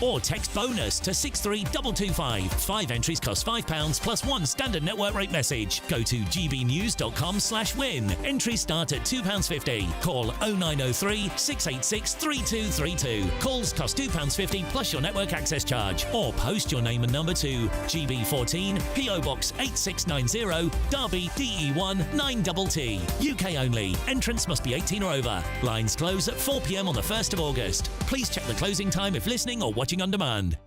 or text BONUS to 63225. 5 entries cost £5 plus 1 standard network rate message. Go to gbnews.com/win. Entries start at £2.50. Call 0903 686 3232. Calls cost £2.50 plus your network access charge. Or post your name and number to GB14 PO Box 8690 Derby DE1 9TT. UK only. Entrance must be 18 or over. Lines close at 4 p.m. on the 1st of August. Please check the closing time if listening or watching on demand.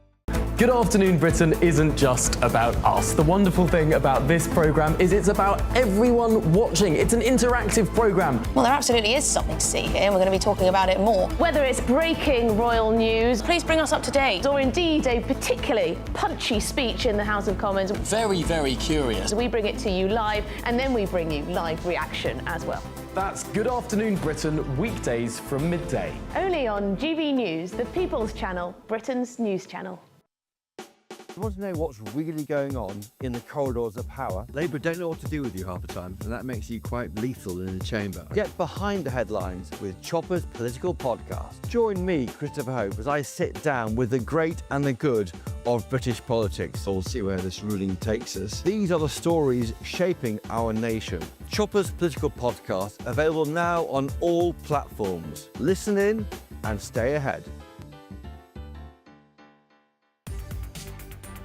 Good Afternoon Britain isn't just about us. The wonderful thing about this programme is it's about everyone watching. It's an interactive programme. Well, there absolutely is something to see here, and we're going to be talking about it more. Whether it's breaking royal news, please bring us up to date, or indeed a particularly punchy speech in the House of Commons. Very, very curious. We bring it to you live, and then we bring you live reaction as well. That's Good Afternoon Britain, weekdays from midday. Only on GB News, the People's Channel, Britain's news channel. You want to know what's really going on in the corridors of power? Labour don't know what to do with you half the time, and that makes you quite lethal in the chamber. Get behind the headlines with Chopper's Political Podcast. Join me, Christopher Hope, as I sit down with the great and the good of British politics. We'll see where this ruling takes us. These are the stories shaping our nation. Chopper's Political Podcast, available now on all platforms. Listen in and stay ahead.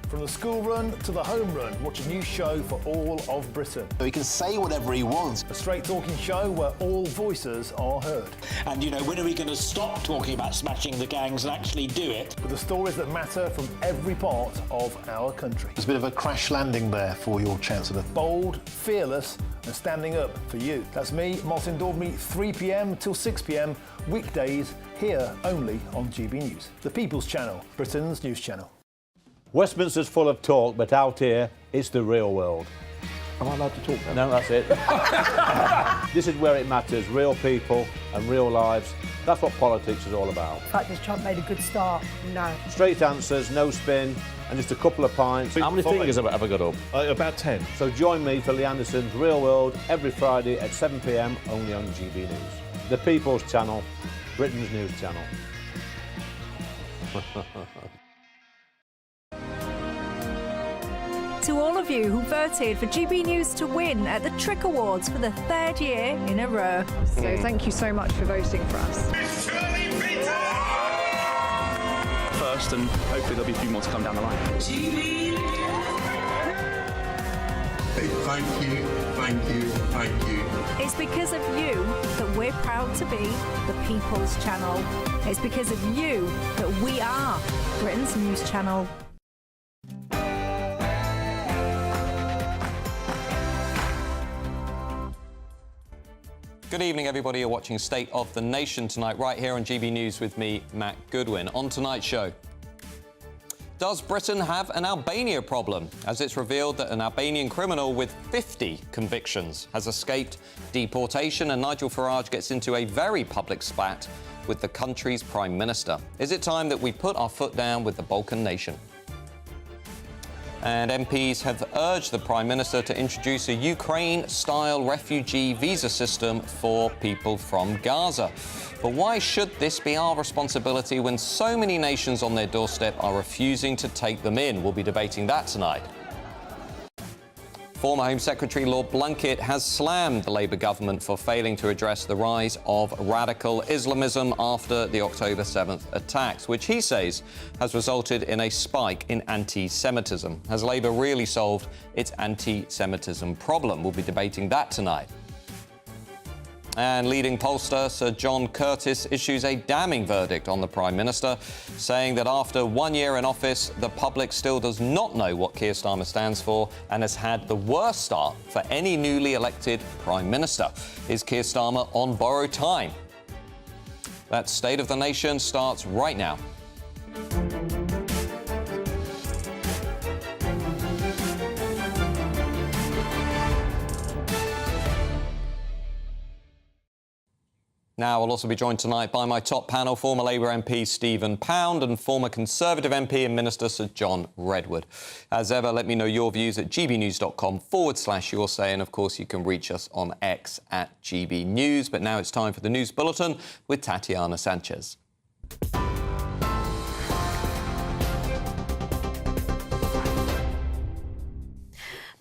From the school run to the home run, watch a new show for all of Britain. He can say whatever he wants. A straight talking show where all voices are heard. And, you know, when are we going to stop talking about smashing the gangs and actually do it? With the stories that matter from every part of our country. There's a bit of a crash landing there for your Chancellor. Bold, fearless and standing up for you. That's me, Martin Daubney, 3 p.m. till 6 p.m, weekdays, here only on GB News. The People's Channel, Britain's news channel. Westminster's full of talk, but out here, it's the real world. Am I allowed to talk then? No, that's it. This is where it matters, real people and real lives. That's what politics is all about. The fact that Trump made a good start, no. Straight answers, no spin, and just a couple of pints. How many fingers have I got up? About 10. So join me for Lee Anderson's Real World every Friday at 7 p.m, only on GB News. The People's Channel, Britain's news channel. To all of you who voted for GB News to win at the Trick Awards for the 3rd year in a row. So thank you so much for voting for us. First, and hopefully there'll be a few more to come down the line. GB. Thank you, thank you, thank you. It's because of you that we're proud to be the People's Channel. It's because of you that we are Britain's news channel. Good evening, everybody. You're watching State of the Nation tonight, right here on GB News with me, Matt Goodwin. On tonight's show, does Britain have an Albania problem? As it's revealed that an Albanian criminal with 50 convictions has escaped deportation, and Nigel Farage gets into a very public spat with the country's Prime Minister. Is it time that we put our foot down with the Balkan nation? And MPs have urged the Prime Minister to introduce a Ukraine-style refugee visa system for people from Gaza. But why should this be our responsibility when so many nations on their doorstep are refusing to take them in? We'll be debating that tonight. Former Home Secretary Lord Blunkett has slammed the Labour government for failing to address the rise of radical Islamism after the October 7th attacks, which he says has resulted in a spike in anti-Semitism. Has Labour really solved its anti-Semitism problem? We'll be debating that tonight. And leading pollster Sir John Curtis issues a damning verdict on the Prime Minister, saying that after 1 year in office, the public still does not know what Keir Starmer stands for and has had the worst start for any newly elected Prime Minister. Is Keir Starmer on borrowed time? That State of the Nation starts right now. Now, I'll also be joined tonight by my top panel, former Labour MP Stephen Pound and former Conservative MP and Minister Sir John Redwood. As ever, let me know your views at gbnews.com/your say, and of course you can reach us on X at GB News. But now it's time for the News Bulletin with Tatiana Sanchez.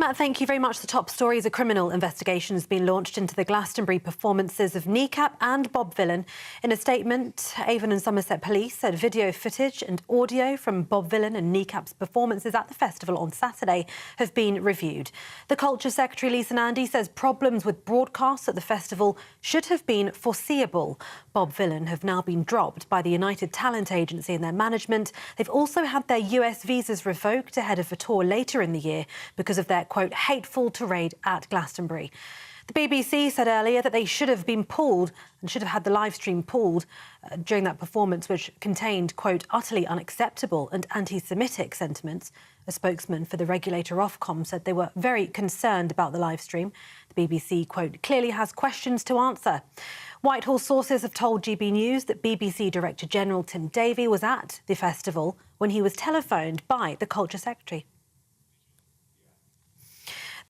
Matt, thank you very much. The top story is a criminal investigation has been launched into the Glastonbury performances of Kneecap and Bob Vylan. In a statement, Avon and Somerset Police said video footage and audio from Bob Vylan and Kneecap's performances at the festival on Saturday have been reviewed. The Culture Secretary, Lisa Nandy, says problems with broadcasts at the festival should have been foreseeable. Bob Vylan have now been dropped by the United Talent Agency and their management. They've also had their US visas revoked ahead of a tour later in the year because of their, quote, hateful tirade at Glastonbury. The BBC said earlier that they should have been pulled and should have had the live stream pulled during that performance, which contained, quote, utterly unacceptable and anti-Semitic sentiments. A spokesman for the regulator Ofcom said they were very concerned about the live stream. The BBC, quote, clearly has questions to answer. Whitehall sources have told GB News that BBC Director General Tim Davie was at the festival when he was telephoned by the Culture Secretary.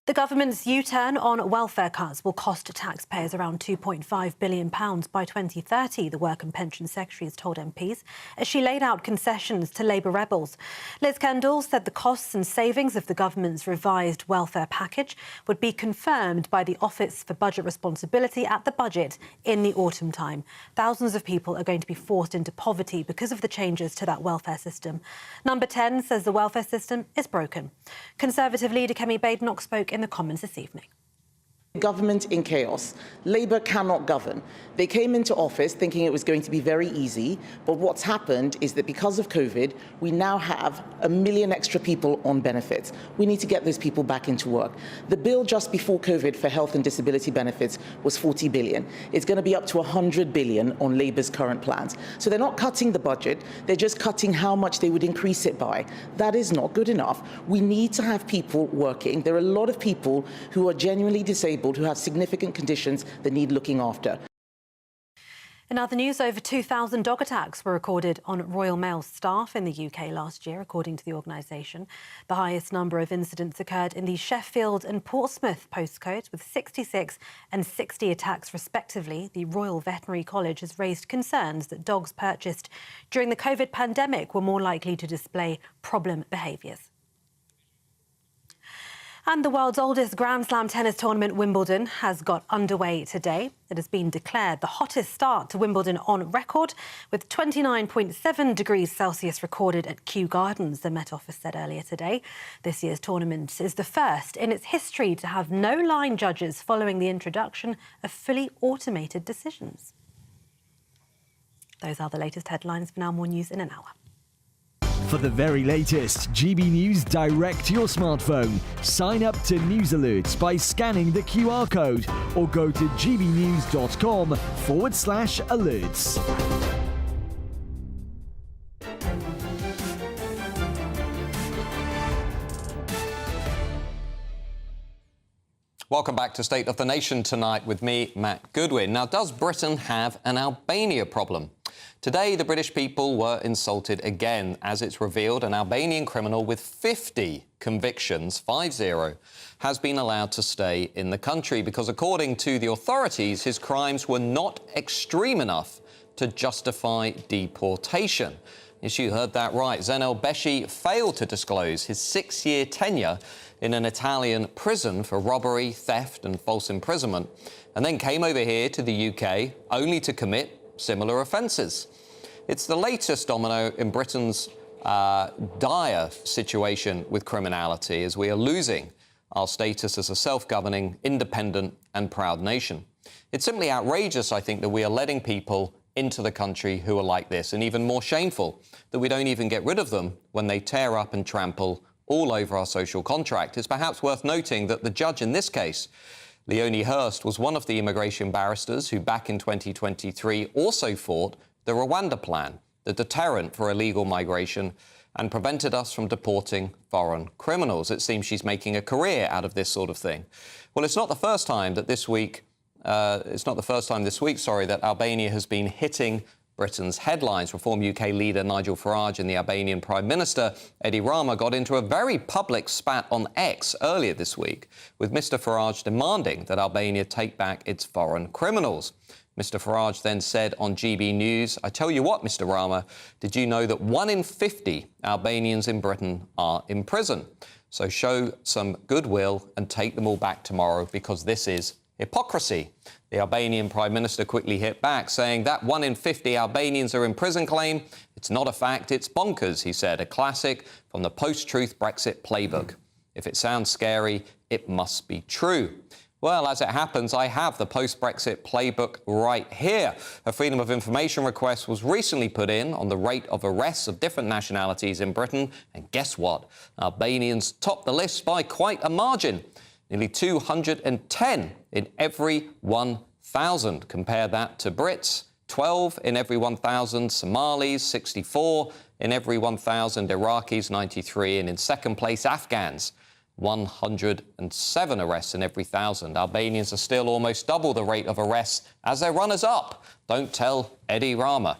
The government's U-turn on welfare cuts will cost taxpayers around £2.5 billion by 2030, the Work and Pension Secretary has told MPs, as she laid out concessions to Labour rebels. Liz Kendall said the costs and savings of the government's revised welfare package would be confirmed by the Office for Budget Responsibility at the budget in the autumn time. Thousands of people are going to be forced into poverty because of the changes to that welfare system. Number 10 says the welfare system is broken. Conservative leader Kemi Badenoch spoke in the Commons this evening. Government in chaos. Labour cannot govern. They came into office thinking it was going to be very easy, but what's happened is that because of COVID, we now have 1 million extra people on benefits. We need to get those people back into work. The bill just before COVID for health and disability benefits was 40 billion. It's going to be up to 100 billion on Labour's current plans. So they're not cutting the budget, they're just cutting how much they would increase it by. That is not good enough. We need to have people working. There are a lot of people who are genuinely disabled, who have significant conditions that need looking after. In other news, over 2,000 dog attacks were recorded on Royal Mail staff in the UK last year, according to the organisation. The highest number of incidents occurred in the Sheffield and Portsmouth postcodes, with 66 and 60 attacks respectively. The Royal Veterinary College has raised concerns that dogs purchased during the COVID pandemic were more likely to display problem behaviours. And the world's oldest Grand Slam tennis tournament, Wimbledon, has got underway today. It has been declared the hottest start to Wimbledon on record, with 29.7 degrees Celsius recorded at Kew Gardens, the Met Office said earlier today. This year's tournament is the first in its history to have no line judges following the introduction of fully automated decisions. Those are the latest headlines. For now, more news in an hour. For the very latest GB News direct to your smartphone, sign up to News Alerts by scanning the QR code or go to gbnews.com/alerts. Welcome back to State of the Nation tonight with me, Matt Goodwin. Now, does Britain have an Albania problem? Today, the British people were insulted again as it's revealed an Albanian criminal with 50 convictions, 50, has been allowed to stay in the country because, according to the authorities, his crimes were not extreme enough to justify deportation. Yes, you heard that right. Zenel Beshi failed to disclose his 6-year tenure in an Italian prison for robbery, theft and false imprisonment, and then came over here to the UK only to commit similar offences. It's the latest domino in Britain's dire situation with criminality, as we are losing our status as a self-governing, independent and proud nation. It's simply outrageous, I think, that we are letting people into the country who are like this, and even more shameful that we don't even get rid of them when they tear up and trample all over our social contract. It's perhaps worth noting that the judge in this case, Leonie Hurst, was one of the immigration barristers who back in 2023 also fought the Rwanda plan, the deterrent for illegal migration, and prevented us from deporting foreign criminals. It seems she's making a career out of this sort of thing. Well, it's not the first time that this week that Albania has been hitting Britain's headlines. Reform UK leader Nigel Farage and the Albanian Prime Minister Edi Rama got into a very public spat on X earlier this week, with Mr Farage demanding that Albania take back its foreign criminals. Mr Farage then said on GB News, "I tell you what, Mr Rama, did you know that 1 in 50 Albanians in Britain are in prison?" So show some goodwill and take them all back tomorrow, because this is hypocrisy. The Albanian Prime Minister quickly hit back, saying that 1 in 50 Albanians are in prison claim, it's not a fact, it's bonkers, he said, a classic from the post-truth Brexit playbook. If it sounds scary, it must be true. Well, as it happens, I have the post-Brexit playbook right here. A Freedom of Information request was recently put in on the rate of arrests of different nationalities in Britain. And guess what? Albanians top the list by quite a margin. Nearly 210 in every 1,000. Compare that to Brits, 12 in every 1,000. Somalis, 64 in every 1,000. Iraqis, 93. And in second place, Afghans, 107 arrests in every 1,000. Albanians are still almost double the rate of arrests as their runners-up. Don't tell Eddie Rama.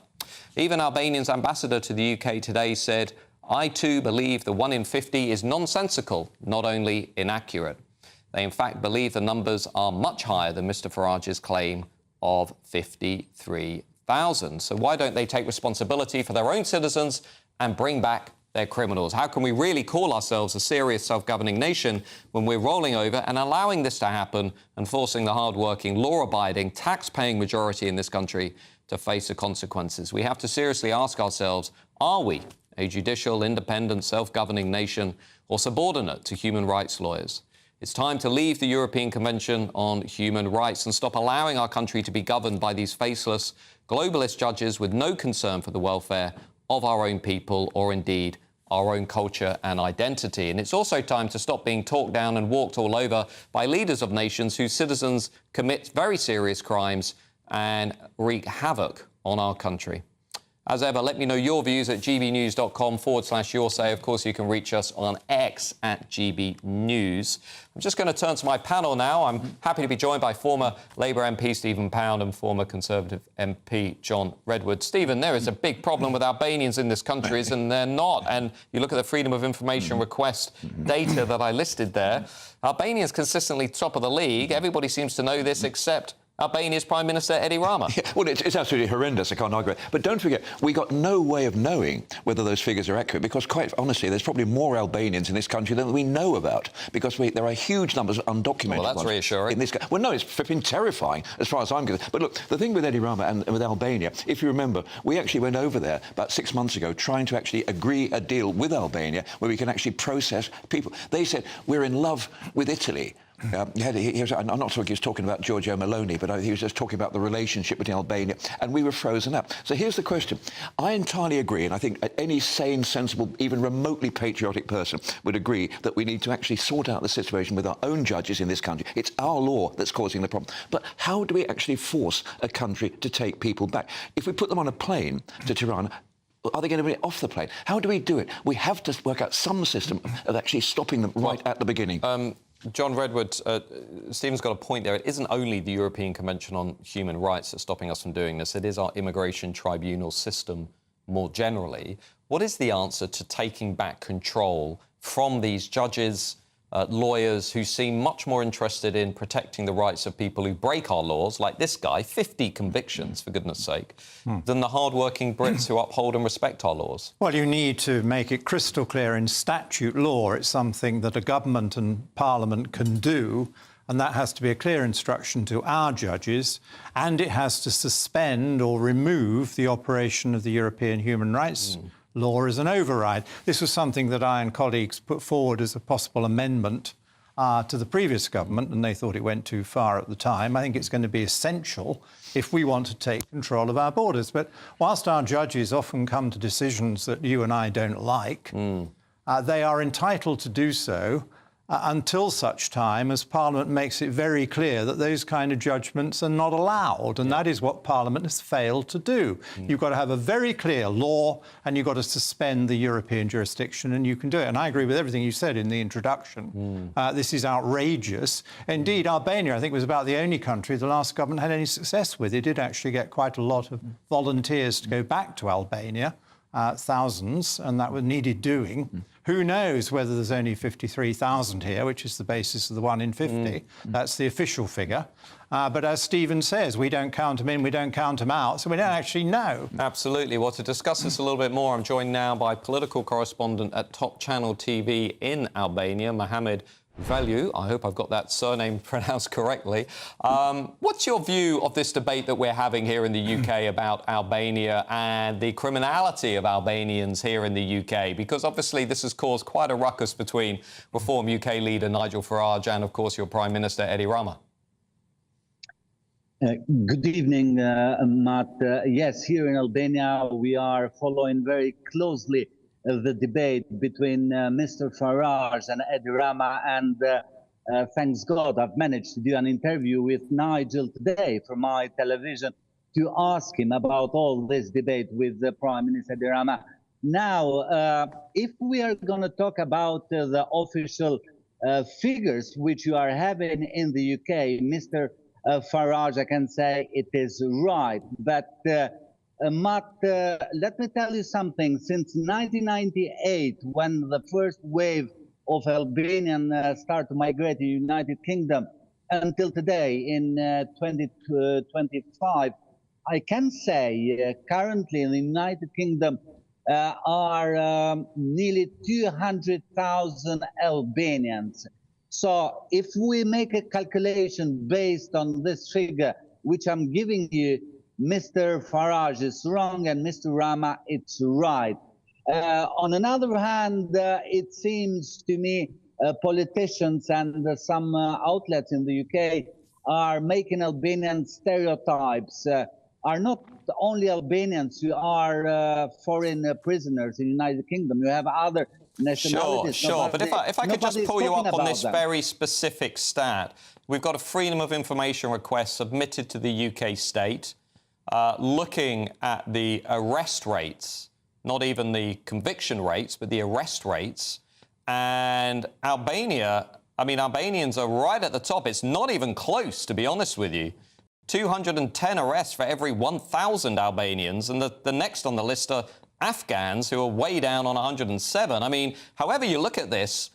Even Albania's ambassador to the UK today said, I too believe the 1 in 50 is nonsensical, not only inaccurate. They in fact believe the numbers are much higher than Mr Farage's claim of 53,000. So why don't they take responsibility for their own citizens and bring back their criminals? How can we really call ourselves a serious self-governing nation when we're rolling over and allowing this to happen and forcing the hard-working, law-abiding, tax-paying majority in this country to face the consequences? We have to seriously ask ourselves, are we a judicial, independent, self-governing nation or subordinate to human rights lawyers? It's time to leave the European Convention on Human Rights and stop allowing our country to be governed by these faceless, globalist judges with no concern for the welfare of our own people or indeed our own culture and identity. And it's also time to stop being talked down and walked all over by leaders of nations whose citizens commit very serious crimes and wreak havoc on our country. As ever, let me know your views at gbnews.com/yoursay. Of course, you can reach us on X at GBNews. I'm just going to turn to my panel now. I'm happy to be joined by former Labour MP Stephen Pound and former Conservative MP John Redwood. Stephen, there is a big problem with Albanians in this country, isn't there not? And you look at the Freedom of Information request data that I listed there. Albania's consistently top of the league. Everybody seems to know this except Albania's Prime Minister Eddie Rama. Yeah, well, it's absolutely horrendous. I can't argue it. But don't forget, we got no way of knowing whether those figures are accurate because, quite honestly, there's probably more Albanians in this country than we know about because there are huge numbers of undocumented Well, that's reassuring. in this country. Well, no, it's flipping terrifying as far as I'm concerned. But look, the thing with Eddie Rama and with Albania, if you remember, we actually went over there about 6 months ago trying to actually agree a deal with Albania where we can actually process people. They said, we're in love with Italy. I'm not sure he was talking about Giorgio Meloni, but he was just talking about the relationship between Albania, and we were frozen up. So here's the question. I entirely agree, and I think any sane, sensible, even remotely patriotic person would agree that we need to actually sort out the situation with our own judges in this country. It's our law that's causing the problem. But how do we actually force a country to take people back? If we put them on a plane to Tirana, are they going to be off the plane? How do we do it? We have to work out some system of actually stopping them right at the beginning. John Redwood, Stephen's got a point there. It isn't only the European Convention on Human Rights that's stopping us from doing this. It is our immigration tribunal system more generally. What is the answer to taking back control from these judges, lawyers who seem much more interested in protecting the rights of people who break our laws, like this guy, 50 convictions, for goodness sake, than the hard-working Brits who uphold and respect our laws? Well, you need to make it crystal clear in statute law. It's something that a government and parliament can do, and that has to be a clear instruction to our judges, and it has to suspend or remove the operation of the European human rights law as an override. This was something that I and colleagues put forward as a possible amendment to the previous government, and they thought it went too far at the time. I think it's going to be essential if we want to take control of our borders. But whilst our judges often come to decisions that you and I don't like, they are entitled to do so until such time as Parliament makes it very clear that those kind of judgments are not allowed. And that is what Parliament has failed to do. You've got to have a very clear law and you've got to suspend the European jurisdiction, and you can do it. And I agree with everything you said in the introduction. This is outrageous. Indeed, Albania, I think, was about the only country the last government had any success with. It did actually get quite a lot of volunteers to go back to Albania. Thousands, and that was needed doing. Who knows whether there's only 53,000 here, which is the basis of the 1 in 50. That's the official figure. But as Stephen says, we don't count them in, we don't count them out, so we don't actually know. Absolutely. Well, to discuss this a little bit more, I'm joined now by political correspondent at Top Channel TV in Albania, Mohammed Value. I hope I've got that surname pronounced correctly. What's your view of this debate that we're having here in the UK about Albania and the criminality of Albanians here in the UK? Because obviously this has caused quite a ruckus between Reform UK leader Nigel Farage and, of course, your Prime Minister, Edi Rama. Good evening, Matt. Yes, here in Albania, we are following very closely the debate between Mr. Farage and Edi Rama, and thanks God, I've managed to do an interview with Nigel today for my television to ask him about all this debate with Prime Minister Edi Rama. Now, if we are going to talk about the official figures which you are having in the UK, Mr. Farage, I can say it is right, but Matt, let me tell you something. Since 1998, when the first wave of Albanians started to migrate to the United Kingdom, until today in 2025, I can say currently in the United Kingdom are nearly 200,000 Albanians. So if we make a calculation based on this figure, which I'm giving you, Mr. Farage is wrong and Mr. Rama, it's right. On another hand, it seems to me politicians and some outlets in the UK are making Albanian stereotypes. Are not only Albanians who are foreign prisoners in the United Kingdom. You have other nationalities. Sure. But if I could just pull you up on this very specific stat. We've got a Freedom of Information request submitted to the UK state, looking at the arrest rates, not even the conviction rates, but the arrest rates. And Albania, I mean, Albanians are right at the top. It's not even close, to be honest with you. 210 arrests for every 1,000 Albanians. And the next on the list are Afghans, who are way down on 107. I mean, however you look at this,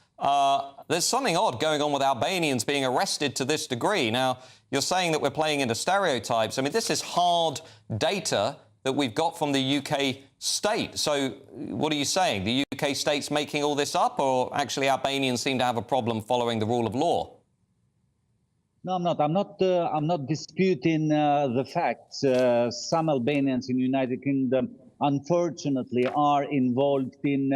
there's something odd going on with Albanians being arrested to this degree. Now, you're saying that we're playing into stereotypes. I mean, this is hard data that we've got from the UK state. So what are you saying? The UK state's making all this up, or actually Albanians seem to have a problem following the rule of law? No, I'm not. I'm not disputing the facts. Some Albanians in the United Kingdom, unfortunately, are involved in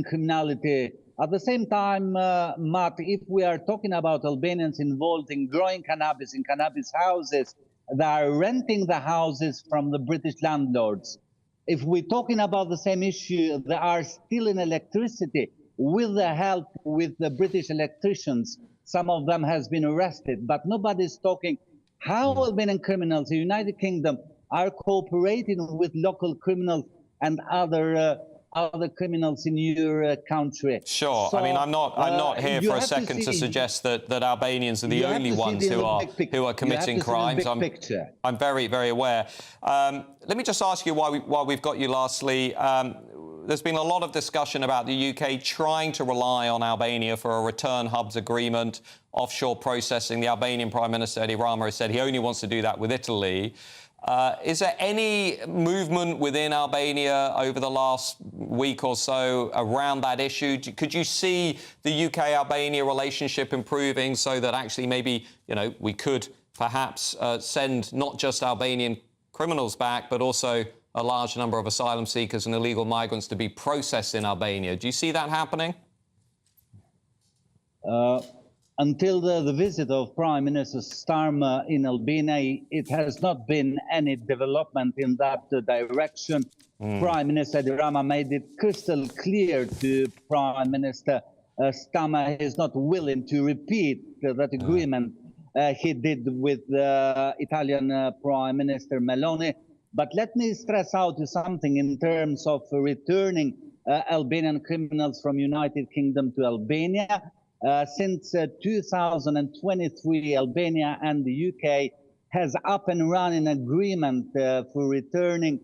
criminality. At the same time, Matt, if we are talking about Albanians involved in growing cannabis in cannabis houses, they are renting the houses from the British landlords. If we're talking about the same issue, they are stealing electricity with the help with the British electricians. Some of them has been arrested, but nobody's talking how Albanian criminals in the United Kingdom are cooperating with local criminals and other criminals in your country. Sure. So, I mean, I'm not here for a second to suggest that Albanians are the only ones who are committing crimes. I'm very, very aware. Let me just ask you while we've got you lastly. There's been a lot of discussion about the UK trying to rely on Albania for a return hubs agreement, offshore processing. The Albanian Prime Minister, Edi Rama, has said he only wants to do that with Italy. Is there any movement within Albania over the last week or so around that issue? Could you see the UK-Albania relationship improving so that actually maybe, you know, we could perhaps send not just Albanian criminals back, but also a large number of asylum seekers and illegal migrants to be processed in Albania? Do you see that happening? Until the visit of Prime Minister Starmer in Albania, it has not been any development in that direction. Prime Minister Edi Rama made it crystal clear to Prime Minister Starmer he is not willing to repeat that agreement he did with Italian Prime Minister Meloni. But let me stress out something in terms of returning Albanian criminals from United Kingdom to Albania. Since 2023, Albania and the UK has up and running agreement for returning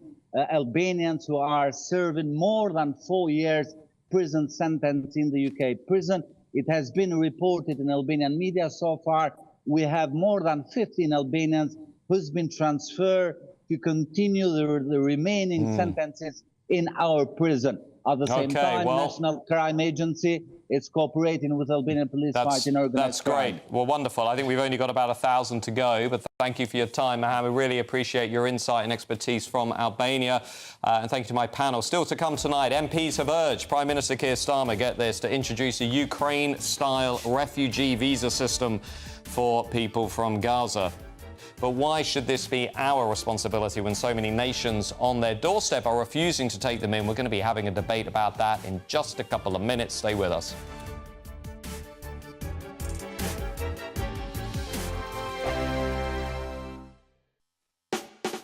Albanians who are serving more than 4 years prison sentence in the UK prison. It has been reported in Albanian media so far. We have more than 15 Albanians who's been transferred to continue the remaining sentences in our prison. At the same time, National Crime Agency is cooperating with Albanian police fighting organized crime. That's great. Well, wonderful. I think we've only got about 1,000 to go, but thank you for your time, Mohammed. Really appreciate your insight and expertise from Albania. And thank you to my panel. Still to come tonight, MPs have urged Prime Minister Keir Starmer, get this, to introduce a Ukraine-style refugee visa system for people from Gaza. But why should this be our responsibility when so many nations on their doorstep are refusing to take them in? We're going to be having a debate about that in just a couple of minutes. Stay with us.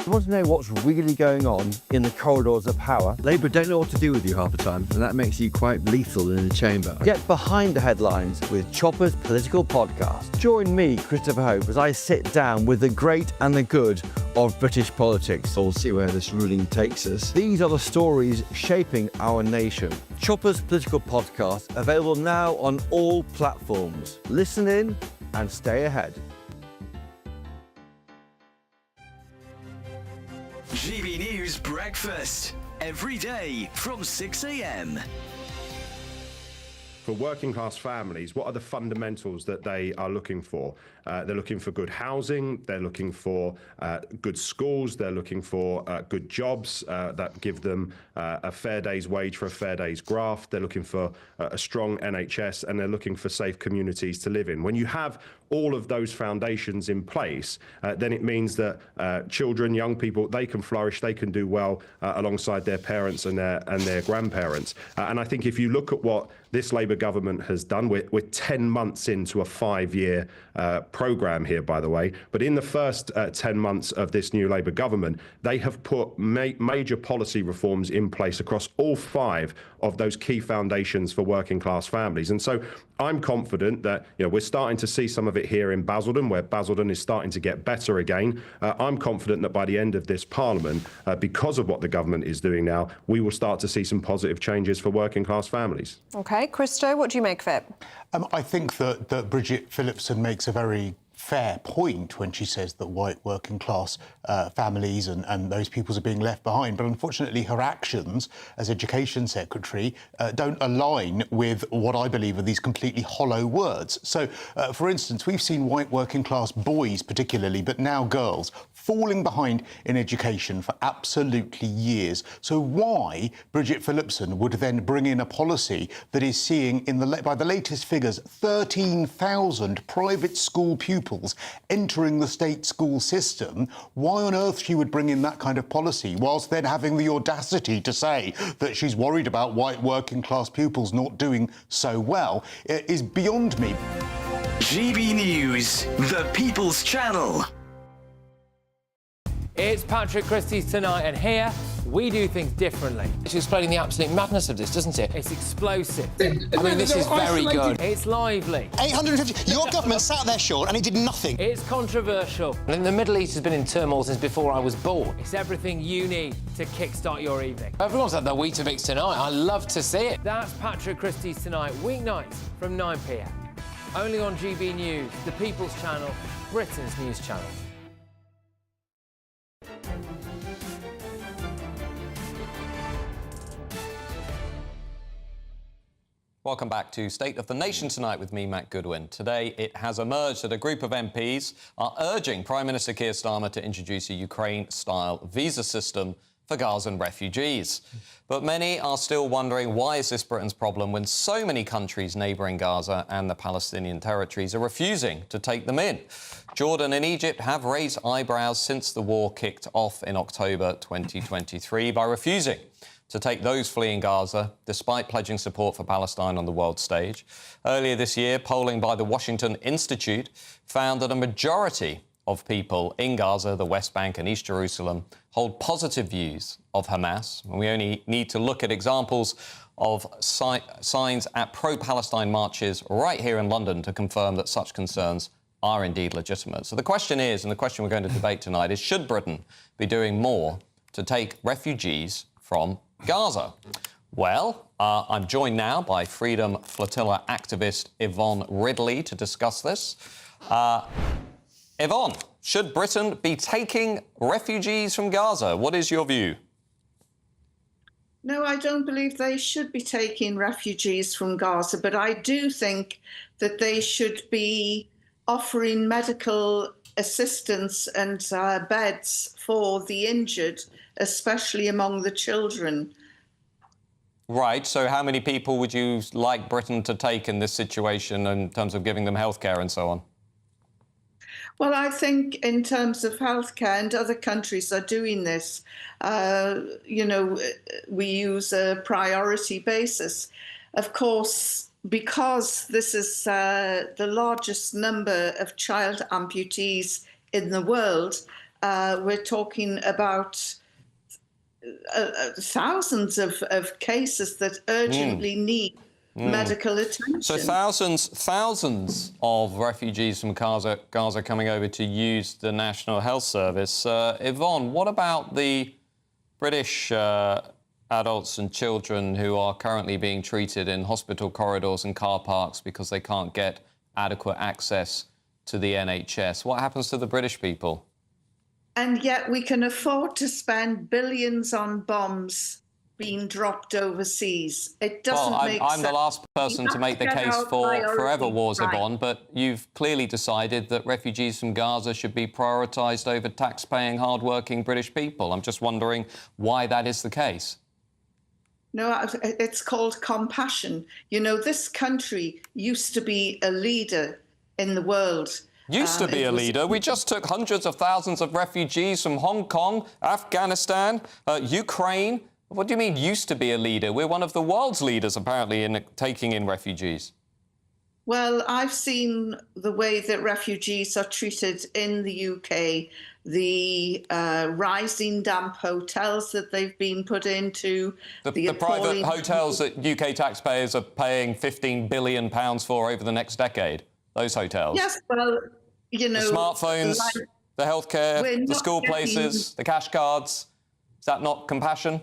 You want to know what's really going on in the corridors of power? Labour don't know what to do with you half the time, and that makes you quite lethal in the chamber. Get behind the headlines with Chopper's political podcast. Join me, Christopher Hope, as I sit down with the great and the good of British politics. We'll see where this ruling takes us. These are the stories shaping our nation. Chopper's political podcast, available now on all platforms. Listen in and stay ahead. GB News Breakfast, every day from 6 a.m. For working class families, what are the fundamentals that they are looking for? They're looking for good housing, they're looking for good schools, they're looking for good jobs that give them a fair day's wage for a fair day's graft, they're looking for a strong NHS, and they're looking for safe communities to live in. When you have all of those foundations in place, then it means that children, young people, they can flourish, they can do well alongside their parents and their grandparents. And I think if you look at what this Labour government has done, we're 10 months into a 5-year programme here, by the way, but in the first 10 months of this new Labour government, they have put major policy reforms in place across all 5 of those key foundations for working class families. And so I'm confident that we're starting to see some of it here in Basildon, where Basildon is starting to get better again. I'm confident that by the end of this Parliament, because of what the government is doing now, we will start to see some positive changes for working class families. OK, Christo, what do you make of it? I think that Bridget Phillipson makes a very fair point when she says that white working class families and those peoples are being left behind. But unfortunately, her actions as Education Secretary don't align with what I believe are these completely hollow words. So, for instance, we've seen white working class boys particularly, but now girls, falling behind in education for absolutely years. So why Bridget Phillipson would then bring in a policy that is seeing, by the latest figures, 13,000 private school pupils entering the state school system, why on earth she would bring in that kind of policy, whilst then having the audacity to say that she's worried about white working class pupils not doing so well, is beyond me. GB News, the People's Channel. It's Patrick Christie's Tonight, and here we do things differently. It's explaining the absolute madness of this, doesn't it? It's explosive. I mean, this is very good. It's lively. 850. Your government sat there, Sean, and it did nothing. It's controversial. And the Middle East has been in turmoil since before I was born. It's everything you need to kickstart your evening. Everyone's had their Weetabix tonight. I love to see it. That's Patrick Christie's Tonight, weeknights from 9 p.m. Only on GB News, the People's Channel, Britain's news channel. Welcome back to State of the Nation tonight with me, Matt Goodwin. Today, it has emerged that a group of MPs are urging Prime Minister Keir Starmer to introduce a Ukraine-style visa system for Gazan refugees. But many are still wondering, why is this Britain's problem when so many countries neighbouring Gaza and the Palestinian territories are refusing to take them in? Jordan and Egypt have raised eyebrows since the war kicked off in October 2023 by refusing to take those fleeing Gaza, despite pledging support for Palestine on the world stage. Earlier this year, polling by the Washington Institute found that a majority of people in Gaza, the West Bank and East Jerusalem hold positive views of Hamas. And we only need to look at examples of signs at pro-Palestine marches right here in London to confirm that such concerns are indeed legitimate. So the question is, and the question we're going to debate tonight, is should Britain be doing more to take refugees from Gaza? Well, I'm joined now by Freedom Flotilla activist Yvonne Ridley to discuss this. Yvonne, should Britain be taking refugees from Gaza? What is your view? No, I don't believe they should be taking refugees from Gaza, but I do think that they should be offering medical assistance and beds for the injured, especially among the children. Right, so how many people would you like Britain to take in this situation in terms of giving them healthcare and so on? Well, I think in terms of healthcare, and other countries are doing this, you know, we use a priority basis. Of course, because this is the largest number of child amputees in the world, we're talking about thousands of cases that urgently need medical attention. So thousands of refugees from Gaza coming over to use the National Health Service. Yvonne, what about the British adults and children who are currently being treated in hospital corridors and car parks because they can't get adequate access to the NHS? What happens to the British people? And yet we can afford to spend billions on bombs being dropped overseas. It doesn't make sense. I'm the last person to make the case for forever wars, Yvonne, but you've clearly decided that refugees from Gaza should be prioritised over tax-paying, hard-working British people. I'm just wondering why that is the case. No, it's called compassion. You know, this country used to be a leader in the world. Used to be a leader. We just took hundreds of thousands of refugees from Hong Kong, Afghanistan, Ukraine. What do you mean, used to be a leader? We're one of the world's leaders, apparently, in taking in refugees. Well, I've seen the way that refugees are treated in the UK, the rising damp hotels that they've been put into. The private hotels that UK taxpayers are paying £15 billion for over the next decade. Those hotels. Yes, well, you know... The smartphones, the healthcare, the school places, the cash cards. Is that not compassion?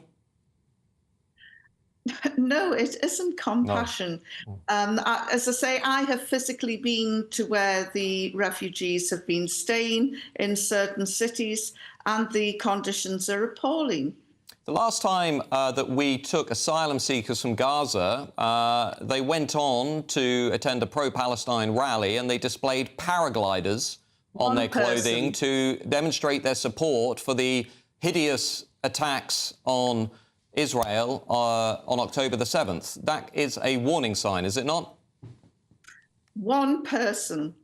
No, it isn't compassion. No. As I say, I have physically been to where the refugees have been staying in certain cities, and the conditions are appalling. The last time that we took asylum seekers from Gaza, they went on to attend a pro-Palestine rally and they displayed paragliders on their clothing to demonstrate their support for the hideous attacks on Israel on October the 7th. That is a warning sign, is it not? One person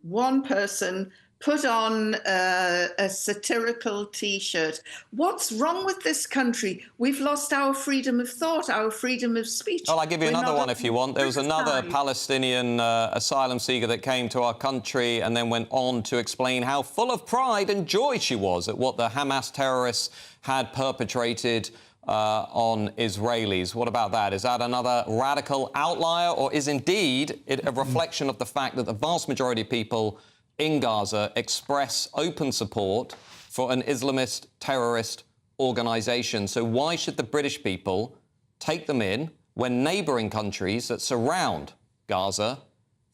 put on a satirical T-shirt. What's wrong with this country? We've lost our freedom of thought, our freedom of speech. Well, I'll give you another one if you want. There was another Palestinian asylum seeker that came to our country and then went on to explain how full of pride and joy she was at what the Hamas terrorists had perpetrated on Israelis. What about that? Is that another radical outlier, or is indeed it a reflection of the fact that the vast majority of people in Gaza express open support for an Islamist terrorist organisation? So why should the British people take them in when neighbouring countries that surround Gaza,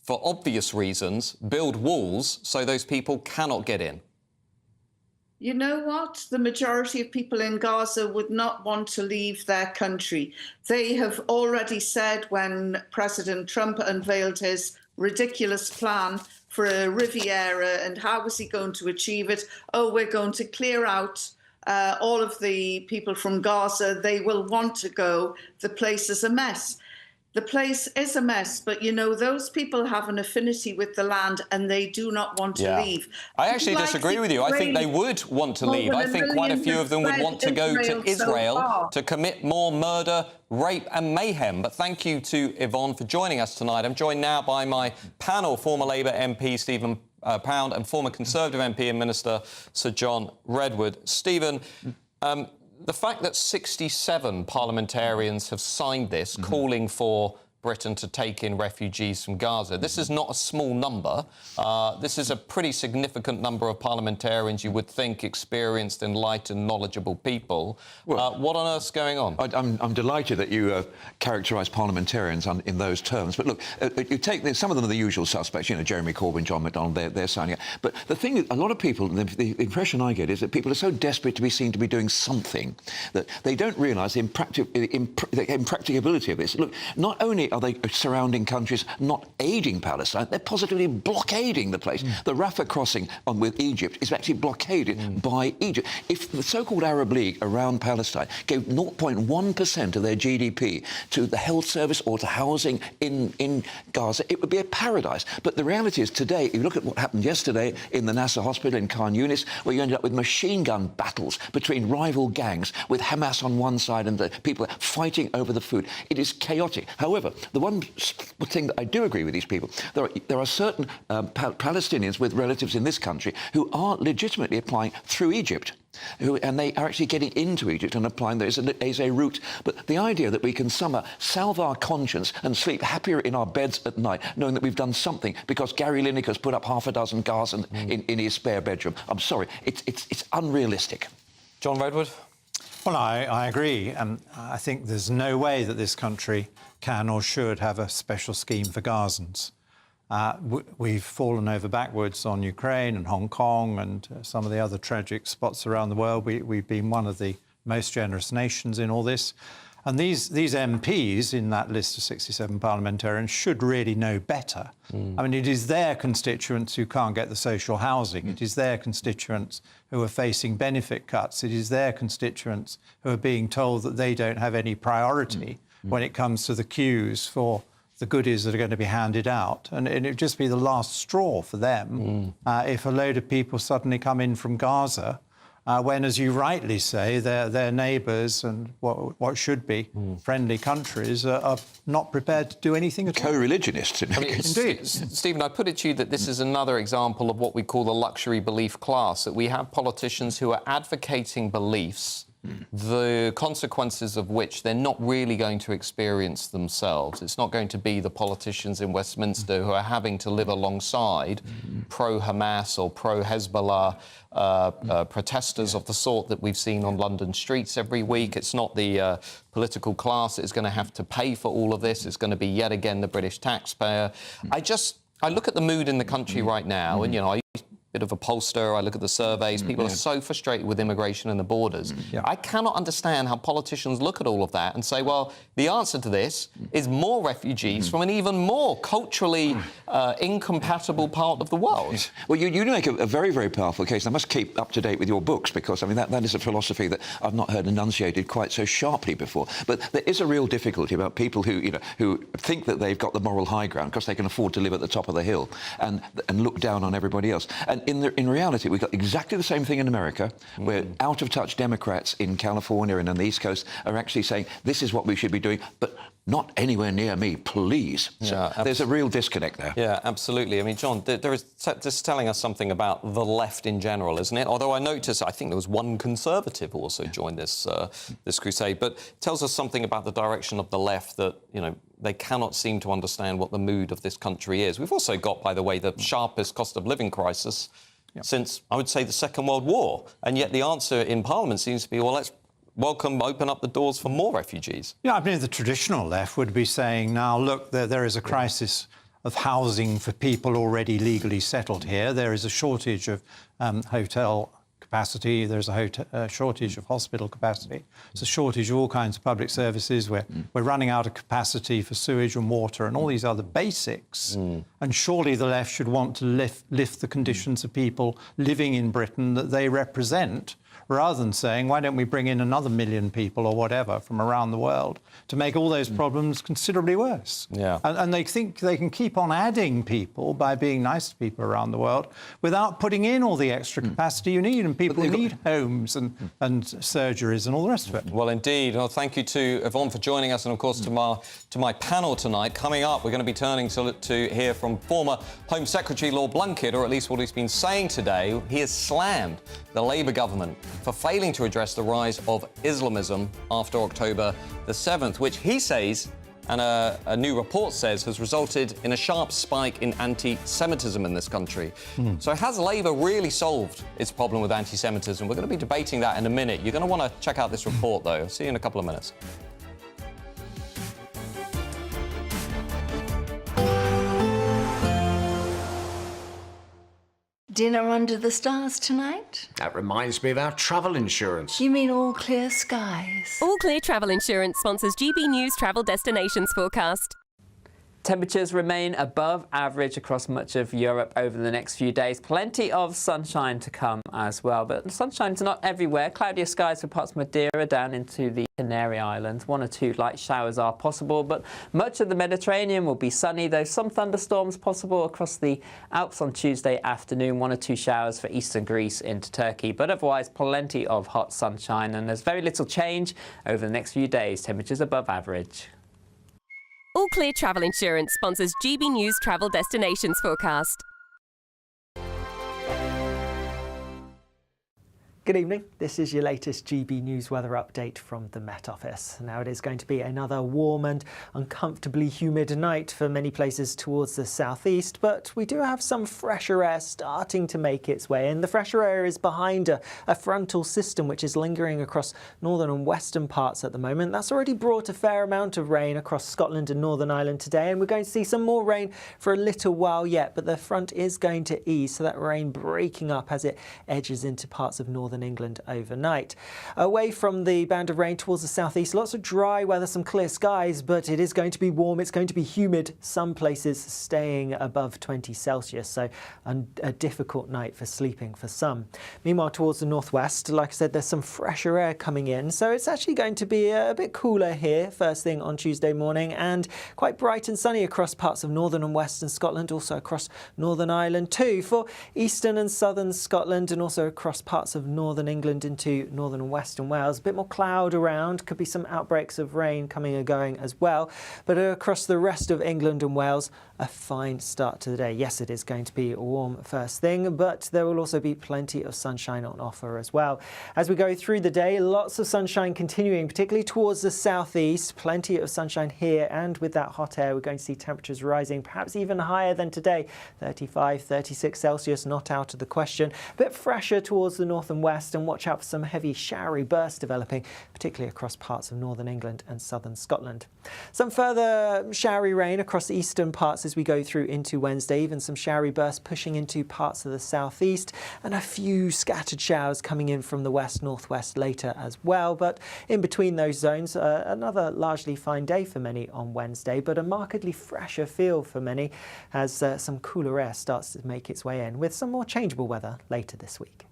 for obvious reasons, build walls so those people cannot get in? You know what? The majority of people in Gaza would not want to leave their country. They have already said, when President Trump unveiled his ridiculous plan for a Riviera, and how was he going to achieve it? Oh, we're going to clear out all of the people from Gaza. They will want to go. The place is a mess. The place is a mess, but, you know, those people have an affinity with the land and they do not want to leave. I actually disagree with you. I think they would want to leave. I think quite a few of them would want to go to Israel to commit more murder, rape and mayhem. But thank you to Yvonne for joining us tonight. I'm joined now by my panel, former Labour MP Stephen Pound and former Conservative MP and Minister Sir John Redwood. Stephen, the fact that 67 parliamentarians have signed this, calling for Britain to take in refugees from Gaza. This is not a small number. This is a pretty significant number of parliamentarians, you would think, experienced, enlightened, knowledgeable people. Well, what on earth's going on? I'm delighted that you characterise parliamentarians in those terms. But look, you take some of them are the usual suspects, you know, Jeremy Corbyn, John McDonnell, they're signing up. But the thing is, a lot of people, the impression I get is that people are so desperate to be seen to be doing something that they don't realise the impracticability of this. Look, not only are they surrounding countries not aiding Palestine, they're positively blockading the place. The Rafah crossing with Egypt is actually blockaded by Egypt. If the so-called Arab League around Palestine gave 0.1% of their GDP to the health service or to housing in Gaza, it would be a paradise. But the reality is today, you look at what happened yesterday in the Nasser hospital in Khan Yunis, where you ended up with machine gun battles between rival gangs with Hamas on one side and the people fighting over the food. It is chaotic. However, the one thing that I do agree with these people, there are certain Palestinians with relatives in this country who are legitimately applying through Egypt. And they are actually getting into Egypt and applying there is a route. But the idea that we can somehow salve our conscience and sleep happier in our beds at night, knowing that we've done something because Gary Lineker's put up half a dozen cars in his spare bedroom, I'm sorry, it's unrealistic. John Redwood? Well, I agree. I think there's no way that this country can or should have a special scheme for Gazans. We've fallen over backwards on Ukraine and Hong Kong and some of the other tragic spots around the world. We've been one of the most generous nations in all this. And these MPs in that list of 67 parliamentarians should really know better. I mean, it is their constituents who can't get the social housing. It is their constituents who are facing benefit cuts. It is their constituents who are being told that they don't have any priority when it comes to the queues for the goodies that are going to be handed out. And it would just be the last straw for them if a load of people suddenly come in from Gaza when, as you rightly say, their neighbours and what should be friendly countries are not prepared to do anything at all. Co-religionists. Indeed. Stephen, I put it to you that this is another example of what we call the luxury belief class, that we have politicians who are advocating beliefs the consequences of which they're not really going to experience themselves. It's not going to be the politicians in Westminster who are having to live alongside pro-Hamas or pro-Hezbollah protesters of the sort that we've seen on London streets every week. It's not the political class that is going to have to pay for all of this. It's going to be yet again the British taxpayer. I look at the mood in the country right now, and, you know, bit of a pollster, I look at the surveys, people are so frustrated with immigration and the borders. I cannot understand how politicians look at all of that and say, well, the answer to this is more refugees from an even more culturally incompatible part of the world. Well, you make a very, very powerful case. I must keep up to date with your books because, I mean, that is a philosophy that I've not heard enunciated quite so sharply before. But there is a real difficulty about people who think that they've got the moral high ground because they can afford to live at the top of the hill and look down on everybody else. And in reality, we've got exactly the same thing in America, where out-of-touch Democrats in California and on the East Coast are actually saying, this is what we should be doing, but not anywhere near me, please. So there's a real disconnect there. Yeah, absolutely. I mean, John, there is just telling us something about the left in general, isn't it? Although I noticed, I think there was one Conservative who also joined this crusade, but it tells us something about the direction of the left that, you know, they cannot seem to understand what the mood of this country is. We've also got, by the way, the sharpest cost of living crisis since, I would say, the Second World War. And yet the answer in Parliament seems to be, well, let's open up the doors for more refugees. Yeah, I mean, the traditional left would be saying, now, look, there is a crisis of housing for people already legally settled here. There is a shortage of hotel capacity. There's a shortage of hospital capacity. There's a shortage of all kinds of public services. We're running out of capacity for sewage and water and all these other basics. And surely the left should want to lift the conditions of people living in Britain that they represent, rather than saying, why don't we bring in another million people or whatever from around the world to make all those problems considerably worse. And they think they can keep on adding people by being nice to people around the world without putting in all the extra capacity you need. And people need homes and surgeries and all the rest of it. Well, indeed. Well, thank you to Yvonne for joining us, and, of course, to my panel tonight. Coming up, we're going to be turning to hear from former Home Secretary Lord Blunkett, or at least what he's been saying today. He has slammed the Labour government for failing to address the rise of Islamism after October the 7th, which he says and a new report says has resulted in a sharp spike in anti-Semitism in this country. So has Labour really solved its problem with anti-Semitism? We're going to be debating that in a minute. You're going to want to check out this report, though. I'll see you in a couple of minutes. Dinner under the stars tonight? That reminds me of our travel insurance. You mean All Clear Skies? All Clear Travel Insurance sponsors GB News travel destinations forecast. Temperatures remain above average across much of Europe over the next few days. Plenty of sunshine to come as well, but sunshine's not everywhere. Cloudier skies for parts of Madeira down into the Canary Islands. 1 or 2 light showers are possible, but much of the Mediterranean will be sunny, though some thunderstorms possible across the Alps on Tuesday afternoon. 1 or 2 showers for eastern Greece into Turkey, but otherwise plenty of hot sunshine, and there's very little change over the next few days. Temperatures above average. All Clear Travel Insurance sponsors GB News travel destinations forecast. Good evening. This is your latest GB News weather update from the Met Office. Now, it is going to be another warm and uncomfortably humid night for many places towards the southeast, but we do have some fresher air starting to make its way in. The fresher air is behind a frontal system which is lingering across northern and western parts at the moment. That's already brought a fair amount of rain across Scotland and Northern Ireland today, and we're going to see some more rain for a little while yet, but the front is going to ease, so that rain breaking up as it edges into parts of northern England overnight. Away from the band of rain towards the southeast, lots of dry weather, some clear skies, but it is going to be warm, it's going to be humid, some places staying above 20 Celsius, so a difficult night for sleeping for some. Meanwhile, towards the northwest, like I said, there's some fresher air coming in, so it's actually going to be a bit cooler here first thing on Tuesday morning, and quite bright and sunny across parts of northern and western Scotland, also across Northern Ireland too. For eastern and southern Scotland, and also across parts of northern England into northern and western Wales, a bit more cloud around, could be some outbreaks of rain coming and going as well, but across the rest of England and Wales, a fine start to the day. Yes, it is going to be a warm first thing, but there will also be plenty of sunshine on offer as well. As we go through the day, lots of sunshine continuing, particularly towards the southeast, plenty of sunshine here, and with that hot air, we're going to see temperatures rising, perhaps even higher than today, 35, 36 Celsius, not out of the question. A bit fresher towards the north and west, and watch out for some heavy showery bursts developing, particularly across parts of northern England and southern Scotland. Some further showery rain across the eastern parts as we go through into Wednesday, even some showery bursts pushing into parts of the southeast, and a few scattered showers coming in from the west northwest later as well. But in between those zones, another largely fine day for many on Wednesday, but a markedly fresher feel for many as some cooler air starts to make its way in, with some more changeable weather later this week.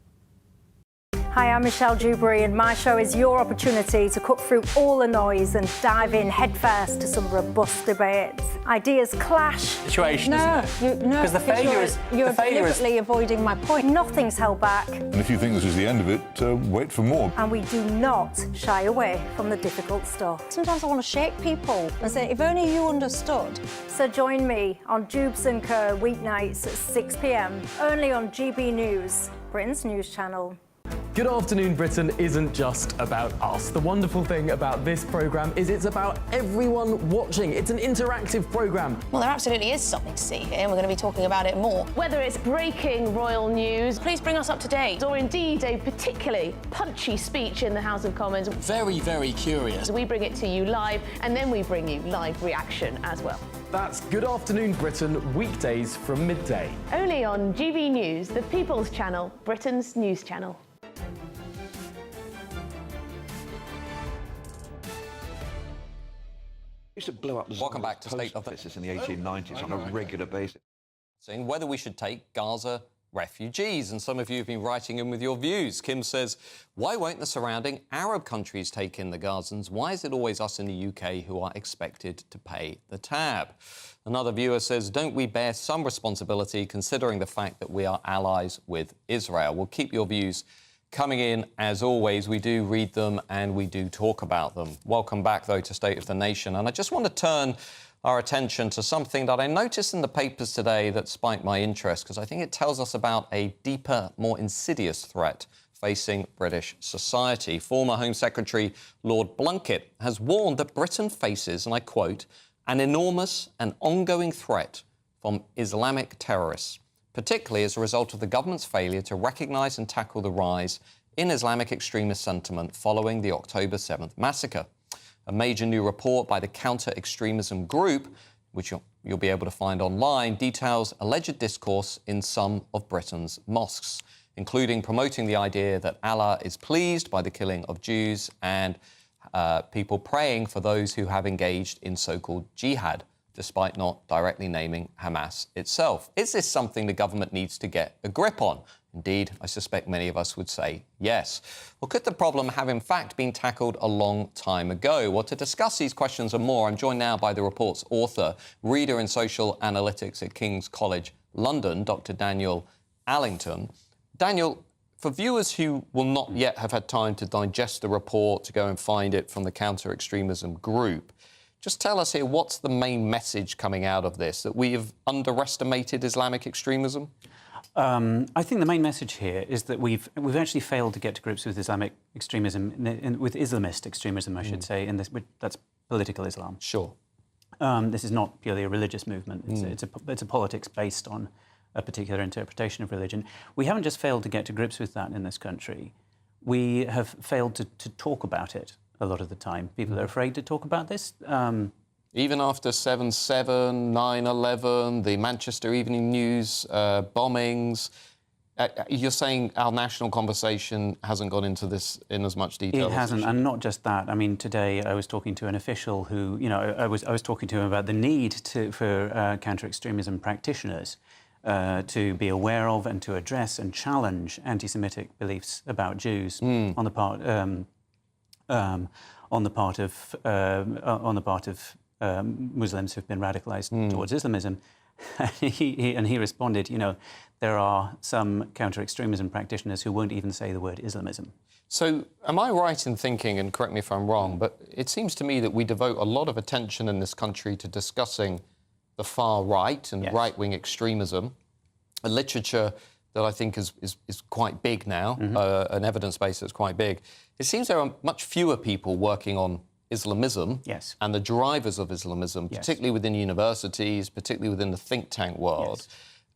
Hi, I'm Michelle Dewberry, and my show is your opportunity to cut through all the noise and dive in headfirst to some robust debates. Ideas clash. Situation, isn't it? No, because the failure is you're deliberately avoiding my point. Nothing's held back. And if you think this is the end of it, wait for more. And we do not shy away from the difficult stuff. Sometimes I want to shake people and say, if only you understood. So join me on Dubes & Co. weeknights at 6 p.m, only on GB News, Britain's news channel. Good Afternoon Britain isn't just about us. The wonderful thing about this programme is it's about everyone watching. It's an interactive programme. Well, there absolutely is something to see here, and we're going to be talking about it more. Whether it's breaking royal news, please bring us up to date, or indeed a particularly punchy speech in the House of Commons. Very, very curious. We bring it to you live, and then we bring you live reaction as well. That's Good Afternoon Britain, weekdays from midday. Only on GB News, the People's Channel, Britain's news channel. Used to blow up. Welcome back to State of the Offices in the 1890s on a regular basis. Saying whether we should take Gaza refugees, and some of you have been writing in with your views. Kim says, why won't the surrounding Arab countries take in the Gazans? Why is it always us in the UK who are expected to pay the tab? Another viewer says, don't we bear some responsibility considering the fact that we are allies with Israel? We'll keep your views coming in, as always. We do read them and we do talk about them. Welcome back, though, to State of the Nation. And I just want to turn our attention to something that I noticed in the papers today that spiked my interest, because I think it tells us about a deeper, more insidious threat facing British society. Former Home Secretary Lord Blunkett has warned that Britain faces, and I quote, an enormous and ongoing threat from Islamic terrorists, particularly as a result of the government's failure to recognise and tackle the rise in Islamic extremist sentiment following the October 7th massacre. A major new report by the Counter-Extremism Group, which you'll be able to find online, details alleged discourse in some of Britain's mosques, including promoting the idea that Allah is pleased by the killing of Jews and people praying for those who have engaged in so-called jihad, despite not directly naming Hamas itself. Is this something the government needs to get a grip on? Indeed, I suspect many of us would say yes. Well, could the problem have in fact been tackled a long time ago? Well, to discuss these questions and more, I'm joined now by the report's author, reader in social analytics at King's College London, Dr. Daniel Allington. Daniel, for viewers who will not yet have had time to digest the report, to go and find it from the Counter-Extremism Group, just tell us here, what's the main message coming out of this? That we have underestimated Islamic extremism? I think the main message here is that we've actually failed to get to grips with Islamic extremism, with Islamist extremism, I should say, that's political Islam. Sure. This is not purely a religious movement. It's a politics based on a particular interpretation of religion. We haven't just failed to get to grips with that in this country. We have failed to talk about it a lot of the time. People are afraid to talk about this. Even after 7/7, 9/11, the Manchester Evening News bombings, you're saying our national conversation hasn't gone into this in as much detail? It hasn't, and not just that. I mean, today I was talking to an official who, I was talking to him about the need for counter-extremism practitioners to be aware of and to address and challenge anti-Semitic beliefs about Jews on the part of Muslims who've been radicalised towards Islamism. And he responded, there are some counter-extremism practitioners who won't even say the word Islamism. So am I right in thinking, and correct me if I'm wrong, but it seems to me that we devote a lot of attention in this country to discussing the far right and right-wing extremism, a literature that I think is quite big now, an evidence base that's quite big. It seems there are much fewer people working on Islamism and the drivers of Islamism, particularly within universities, particularly within the think tank world.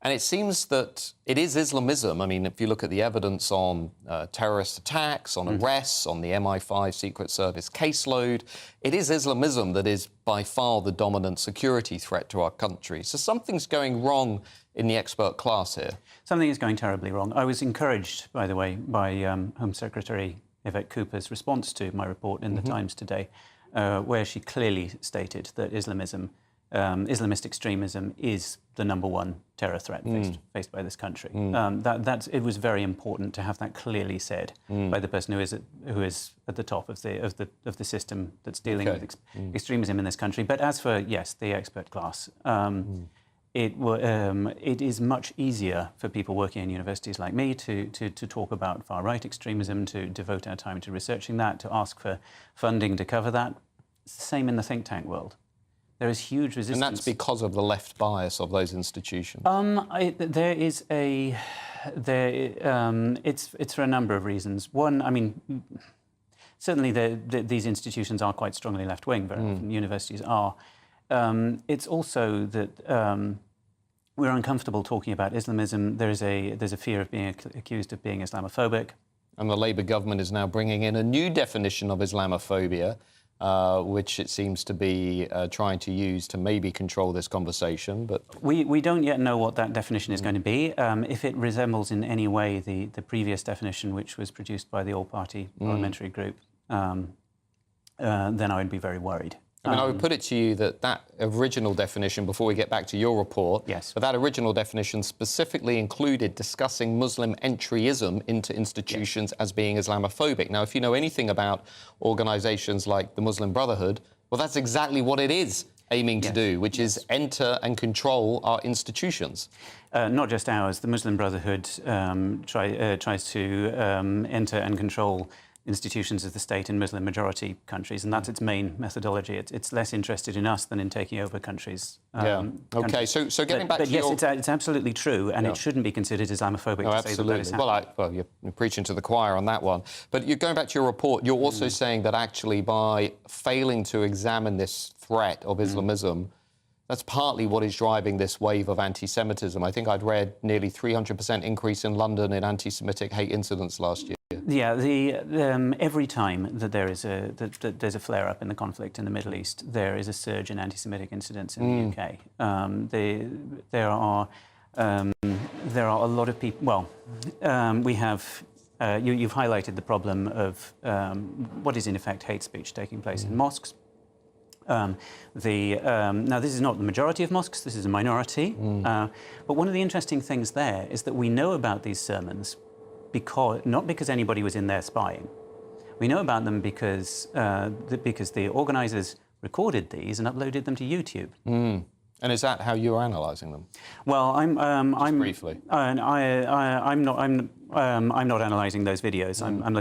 And it seems that it is Islamism. I mean, if you look at the evidence on terrorist attacks, on arrests, on the MI5 Secret Service caseload, it is Islamism that is by far the dominant security threat to our country. So something's going wrong in the expert class here. Something is going terribly wrong. I was encouraged, by the way, by Home Secretary Yvette Cooper's response to my report in the Times today, where she clearly stated that Islamist extremism is the #1 terror threat faced by this country. It was very important to have that clearly said by the person who is at the top of the system that's dealing with extremism in this country. But as for the expert class. It is much easier for people working in universities like me to talk about far-right extremism, to devote our time to researching that, to ask for funding to cover that. It's the same in the think tank world. There is huge resistance. And that's because of the left bias of those institutions? It's for a number of reasons. One, I mean, certainly these institutions are quite strongly left-wing, very often universities are. It's also that we're uncomfortable talking about Islamism. There's a fear of being accused of being Islamophobic. And the Labour government is now bringing in a new definition of Islamophobia, which it seems to be trying to use to maybe control this conversation. But we don't yet know what that definition is going to be. If it resembles in any way the previous definition, which was produced by the All-Party Parliamentary Group, then I would be very worried. I mean, I would put it to you that original definition, before we get back to your report, but that original definition specifically included discussing Muslim entryism into institutions as being Islamophobic. Now, if you know anything about organisations like the Muslim Brotherhood, well, that's exactly what it is aiming to do, which is enter and control our institutions. Not just ours. The Muslim Brotherhood tries to enter and control institutions of the state in Muslim-majority countries, and that's its main methodology. It's less interested in us than in taking over countries. OK, so getting back to yes, it's absolutely true, and it shouldn't be considered Islamophobic to say that is happening. Well, you're preaching to the choir on that one. But you're going back to your report, you're also saying that actually by failing to examine this threat of Islamism, that's partly what is driving this wave of anti-Semitism. I think I'd read nearly 300% increase in London in anti-Semitic hate incidents last year. Yeah, every time that there's a flare-up in the conflict in the Middle East, there is a surge in anti-Semitic incidents in the UK. There are a lot of people. Well, we have. You've highlighted the problem of what is in effect hate speech taking place in mosques. Now, this is not the majority of mosques, this is a minority. But one of the interesting things there is that we know about these sermons not because anybody was in there spying. We know about them because the organisers recorded these and uploaded them to YouTube. And is that how you're analysing them? Well, I'm briefly. I'm not analysing those videos. I'm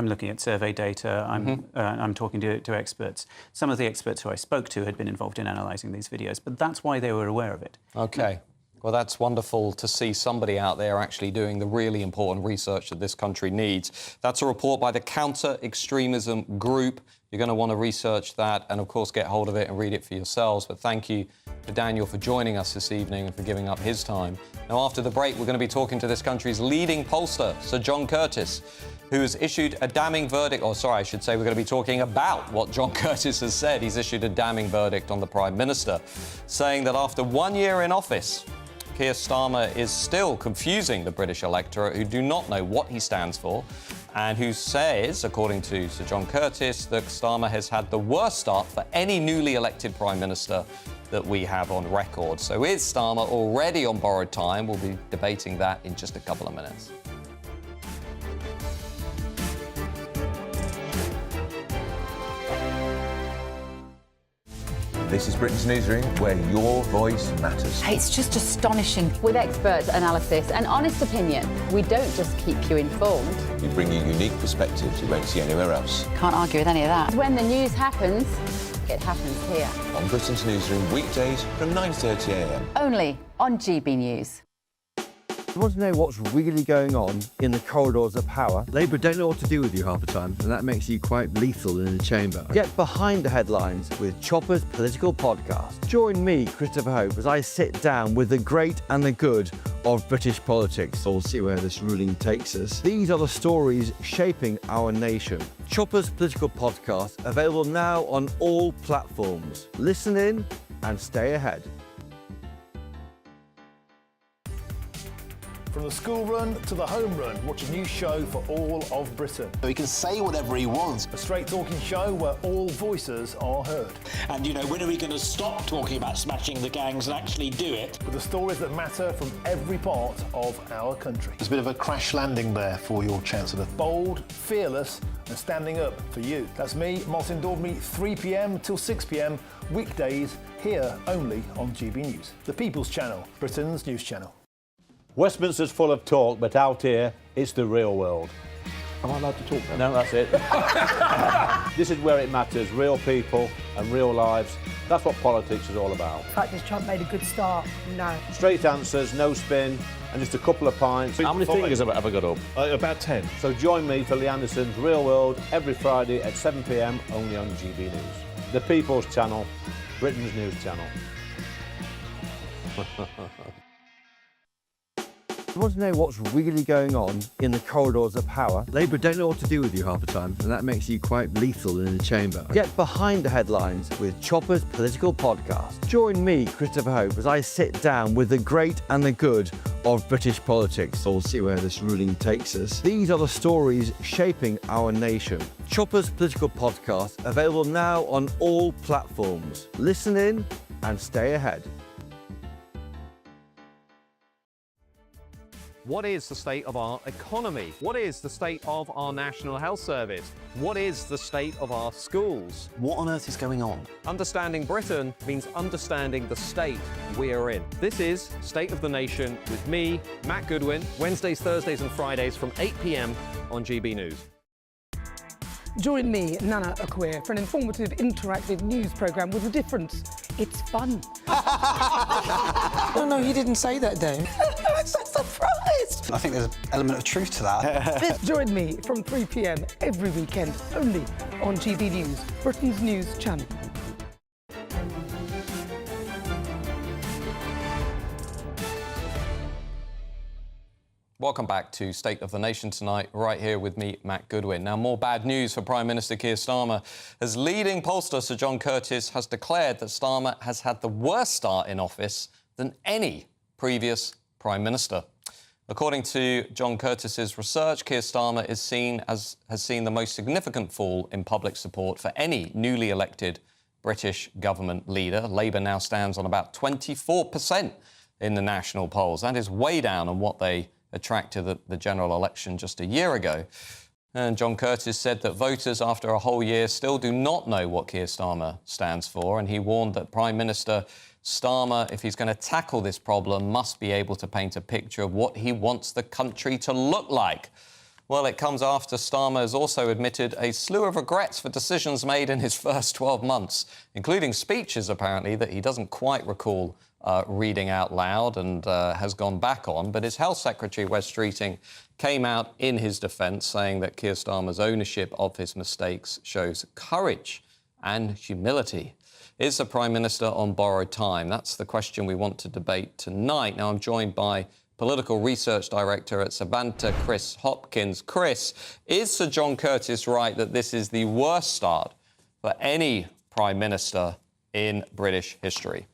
looking at survey data. I'm talking to experts. Some of the experts who I spoke to had been involved in analysing these videos, but that's why they were aware of it. OK. Well, that's wonderful to see somebody out there actually doing the really important research that this country needs. That's a report by the Counter-Extremism Group. You're going to want to research that and, of course, get hold of it and read it for yourselves. But thank you to Daniel for joining us this evening and for giving up his time. Now, after the break, we're going to be talking to this country's leading pollster, Sir John Curtis, who has issued a damning verdict. Or, sorry, I should say we're going to be talking about what John Curtis has said. He's issued a damning verdict on the Prime Minister, saying that after 1 year in office, Keir Starmer is still confusing the British electorate, who do not know what he stands for, and who says, according to Sir John Curtis, that Starmer has had the worst start for any newly elected Prime Minister that we have on record. So is Starmer already on borrowed time? We'll be debating that in just a couple of minutes. This is Britain's Newsroom, where your voice matters. It's just astonishing. With expert analysis and honest opinion, we don't just keep you informed. We bring you unique perspectives you won't see anywhere else. Can't argue with any of that. When the news happens, it happens here. On Britain's Newsroom, weekdays from 9:30 a.m. Only on GB News. You want to know what's really going on in the corridors of power? Labour don't know what to do with you half the time, and that makes you quite lethal in the chamber. Get behind the headlines with Chopper's Political Podcast. Join me, Christopher Hope, as I sit down with the great and the good of British politics. We'll see where this ruling takes us. These are the stories shaping our nation. Chopper's Political Podcast, available now on all platforms. Listen in and stay ahead. From the school run to the home run, watch a new show for all of Britain. He can say whatever he wants. A straight-talking show where all voices are heard. And, you know, when are we going to stop talking about smashing the gangs and actually do it? With the stories that matter from every part of our country. There's a bit of a crash landing there for your Chancellor. Bold, fearless and standing up for you. That's me, Martin Daubney, 3 p.m. till 6 p.m, weekdays, here only on GB News. The People's Channel, Britain's news channel. Westminster's full of talk, but out here, it's the real world. Am I allowed to talk now? No, that's it. This is where it matters, real people and real lives. That's what politics is all about. In fact, has Trump made a good start? No. Straight answers, no spin, and just a couple of pints. How many fingers have I ever got up? About 10. So join me for Lee Anderson's Real World every Friday at 7 p.m, only on GB News. The People's Channel, Britain's news channel. You want to know what's really going on in the corridors of power? Labour don't know what to do with you half the time, and that makes you quite lethal in the chamber. Get behind the headlines with Chopper's Political Podcast. Join me, Christopher Hope, as I sit down with the great and the good of British politics. We'll see where this ruling takes us. These are the stories shaping our nation. Chopper's Political Podcast, available now on all platforms. Listen in and stay ahead. What is the state of our economy? What is the state of our National Health Service? What is the state of our schools? What on earth is going on? Understanding Britain means understanding the state we are in. This is State of the Nation with me, Matt Goodwin, Wednesdays, Thursdays and Fridays from 8 p.m. on GB News. Join me, Nana Akwe, for an informative, interactive news programme with a difference. It's fun. No, he didn't say that, Dave. I'm so surprised. I think there's an element of truth to that. Join me from 3 p.m. every weekend, only on GB News, Britain's news channel. Welcome back to State of the Nation tonight, right here with me, Matt Goodwin. Now, more bad news for Prime Minister Keir Starmer, as leading pollster Sir John Curtice has declared that Starmer has had the worst start in office than any previous Prime Minister. According to John Curtice's research, Keir Starmer has seen the most significant fall in public support for any newly elected British government leader. Labour now stands on about 24% in the national polls. That is way down on what they attracted at the general election just a year ago. And John Curtice said that voters, after a whole year, still do not know what Keir Starmer stands for, and he warned that Prime Minister Starmer, if he's going to tackle this problem, must be able to paint a picture of what he wants the country to look like. Well, it comes after Starmer has also admitted a slew of regrets for decisions made in his first 12 months, including speeches, apparently, that he doesn't quite recall reading out loud and has gone back on. But his Health Secretary, Wes Streeting, came out in his defence, saying that Keir Starmer's ownership of his mistakes shows courage and humility. Is the Prime Minister on borrowed time? That's the question we want to debate tonight. Now, I'm joined by Political Research Director at Sabanta, Chris Hopkins. Chris, is Sir John Curtice right that this is the worst start for any Prime Minister in British history?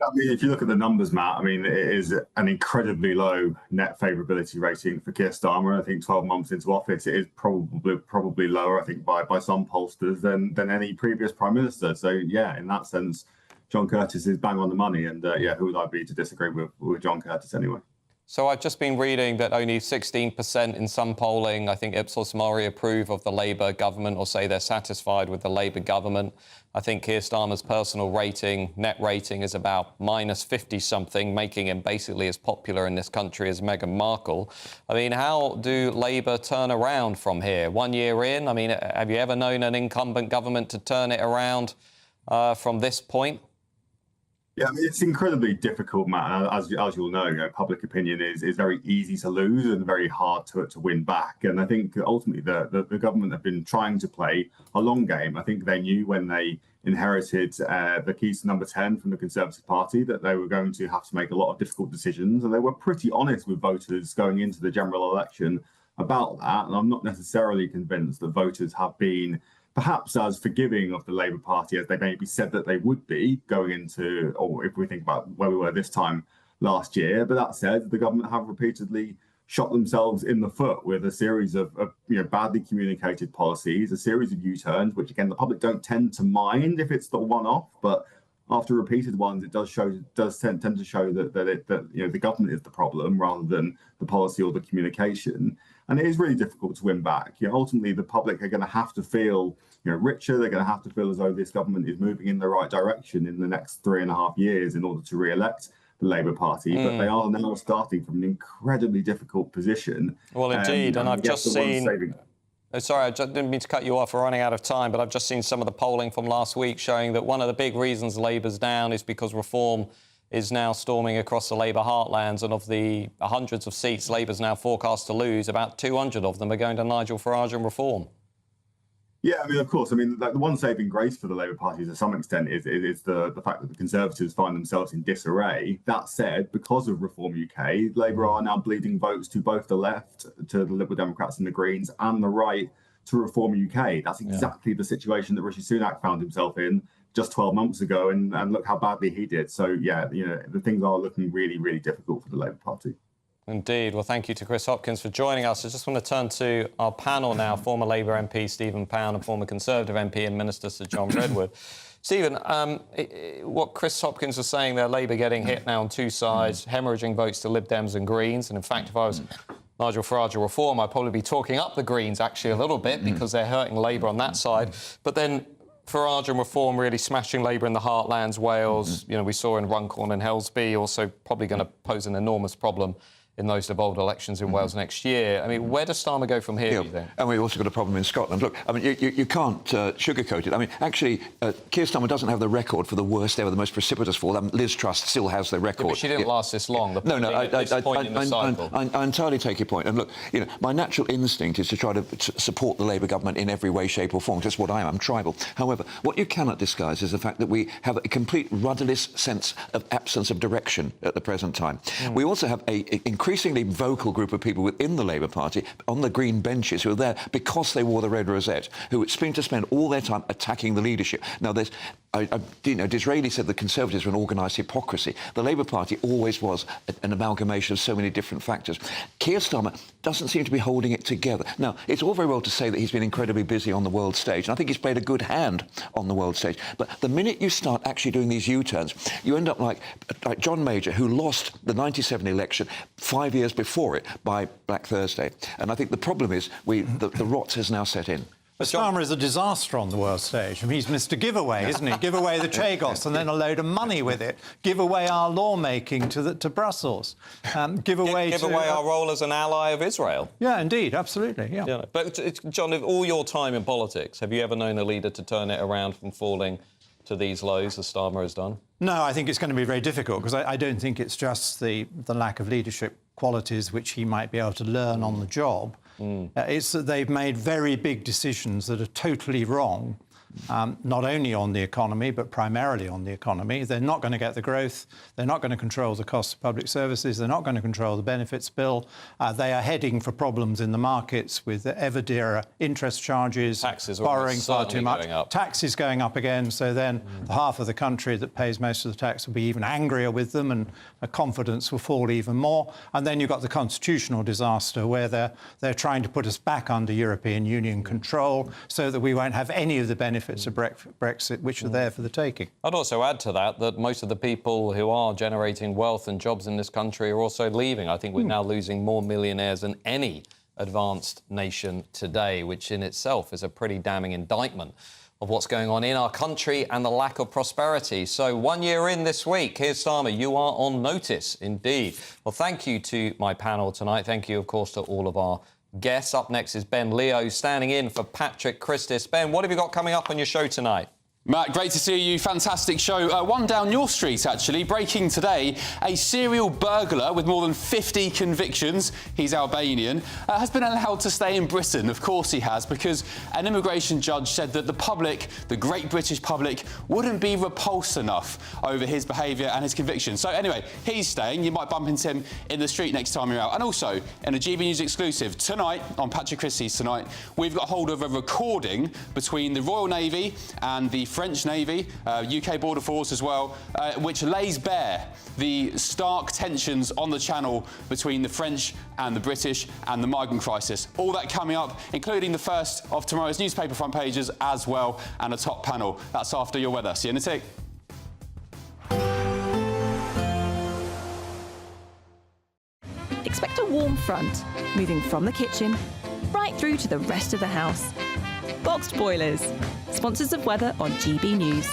I mean, if you look at the numbers, Matt, I mean, it is an incredibly low net favourability rating for Keir Starmer. I think 12 months into office, it is probably lower, I think, by some pollsters than any previous Prime Minister. So, yeah, in that sense, John Curtice is bang on the money. And, yeah, who would I be to disagree with John Curtice anyway? So I've just been reading that only 16% in some polling, I think Ipsos Mori, approve of the Labour government or say they're satisfied with the Labour government. I think Keir Starmer's personal rating, net rating, is about minus 50-something, making him basically as popular in this country as Meghan Markle. I mean, how do Labour turn around from here? 1 year in, I mean, have you ever known an incumbent government to turn it around from this point? Yeah, I mean, it's incredibly difficult, Matt. As you'll know, public opinion is very easy to lose and very hard to win back. And I think ultimately the government have been trying to play a long game. I think they knew when they inherited the keys to number 10 from the Conservative Party that they were going to have to make a lot of difficult decisions. And they were pretty honest with voters going into the general election about that. And I'm not necessarily convinced that voters have been perhaps as forgiving of the Labour Party as they maybe said that they would be going into, or if we think about where we were this time last year. But that said, the government have repeatedly shot themselves in the foot with a series of badly communicated policies, a series of U-turns, which again the public don't tend to mind if it's the one-off, but after repeated ones, it does tend to show that the government is the problem rather than the policy or the communication. And it is really difficult to win back. Ultimately, the public are going to have to feel richer. They're going to have to feel as though this government is moving in the right direction in the next 3.5 years in order to re-elect the Labour Party. But they are now starting from an incredibly difficult position. Well, indeed, and I've just seen... Sorry, I didn't mean to cut you off. We're running out of time, but I've just seen some of the polling from last week showing that one of the big reasons Labour's down is because Reform is now storming across the Labour heartlands, and of the hundreds of seats Labour's now forecast to lose, about 200 of them are going to Nigel Farage and Reform. Yeah, I mean, of course. I mean, the one saving grace for the Labour Party to some extent is the fact that the Conservatives find themselves in disarray. That said, because of Reform UK, Labour are now bleeding votes to both the left, to the Liberal Democrats and the Greens, and the right to Reform UK. That's exactly the situation that Rishi Sunak found himself in just 12 months ago, and look how badly he did. So, yeah, the things are looking really, really difficult for the Labour Party. Indeed. Well, thank you to Chris Hopkins for joining us. I just want to turn to our panel now, former Labour MP Stephen Pound and former Conservative MP and Minister Sir John Redwood. Stephen, what Chris Hopkins was saying there, Labour getting hit now on two sides, hemorrhaging votes to Lib Dems and Greens. And in fact, if I was Nigel Farage or Reform, I'd probably be talking up the Greens actually a little bit because they're hurting Labour on that side. But then Farage and Reform really smashing Labour in the heartlands, Wales, we saw in Runcorn and Helsby, also probably going to pose an enormous problem in those devolved elections in Wales next year. I mean, where does Starmer go from here, do you think? And we've also got a problem in Scotland. Look, I mean, you can't sugarcoat it. I mean, actually, Keir Starmer doesn't have the record for the worst ever, the most precipitous fall. Liz Truss still has the record. Yeah, but she didn't last this long. I entirely take your point. And look, you know, my natural instinct is to try to support the Labour government in every way, shape or form. Just what I am. I'm tribal. However, what you cannot disguise is the fact that we have a complete rudderless sense of absence of direction at the present time. We also have an increasingly vocal group of people within the Labour Party on the green benches who are there because they wore the red rosette, who seem to spend all their time attacking the leadership. Now, Disraeli said the Conservatives were an organised hypocrisy. The Labour Party always was an amalgamation of so many different factors. Keir Starmer doesn't seem to be holding it together. Now, it's all very well to say that he's been incredibly busy on the world stage, and I think he's played a good hand on the world stage. But the minute you start actually doing these U-turns, you end up like John Major, who lost the 97 election 5 years before it by Black Thursday. And I think the problem is the rot has now set in. But Starmer is a disaster on the world stage. I mean, he's Mr. Giveaway, isn't he? Give away the Chagos and then a load of money with it. Give away our lawmaking to Brussels. Give away our role as an ally of Israel. Yeah, indeed, absolutely, yeah. But, John, of all your time in politics, have you ever known a leader to turn it around from falling to these lows, as Starmer has done? No, I think it's going to be very difficult, because I don't think it's just the lack of leadership qualities which he might be able to learn on the job. It's that they've made very big decisions that are totally wrong, not only on the economy, but primarily on the economy. They're not going to get the growth. They're not going to control the cost of public services. They're not going to control the benefits bill. They are heading for problems in the markets with the ever dearer interest charges, borrowing far too much. Taxes going up again, so then the half of the country that pays most of the tax will be even angrier with them, and confidence will fall even more. And then you've got the constitutional disaster where they're trying to put us back under European Union control so that we won't have any of the benefits of Brexit, which are there for the taking. I'd also add to that most of the people who are generating wealth and jobs in this country are also leaving. I think we're now losing more millionaires than any advanced nation today, which in itself is a pretty damning indictment of what's going on in our country and the lack of prosperity. So 1 year in this week, here's Starmer, you are on notice indeed. Well, thank you to my panel tonight. Thank you, of course, to all of our guests. Up next is Ben Leo, standing in for Patrick Christis. Ben, what have you got coming up on your show tonight? Matt, great to see you. Fantastic show. One down your street, actually. Breaking today, a serial burglar with more than 50 convictions, he's Albanian, has been allowed to stay in Britain. Of course he has, because an immigration judge said that the public, the great British public, wouldn't be repulsed enough over his behaviour and his convictions. So anyway, he's staying. You might bump into him in the street next time you're out. And also, in a GB News exclusive, tonight, on Patrick Christie's Tonight, we've got hold of a recording between the Royal Navy and the French Navy, UK Border Force as well, which lays bare the stark tensions on the channel between the French and the British and the migrant crisis. All that coming up, including the first of tomorrow's newspaper front pages as well, and a top panel. That's after your weather. See you in a tick. Expect a warm front, moving from the kitchen right through to the rest of the house. Boxed Boilers, sponsors of weather on GB News.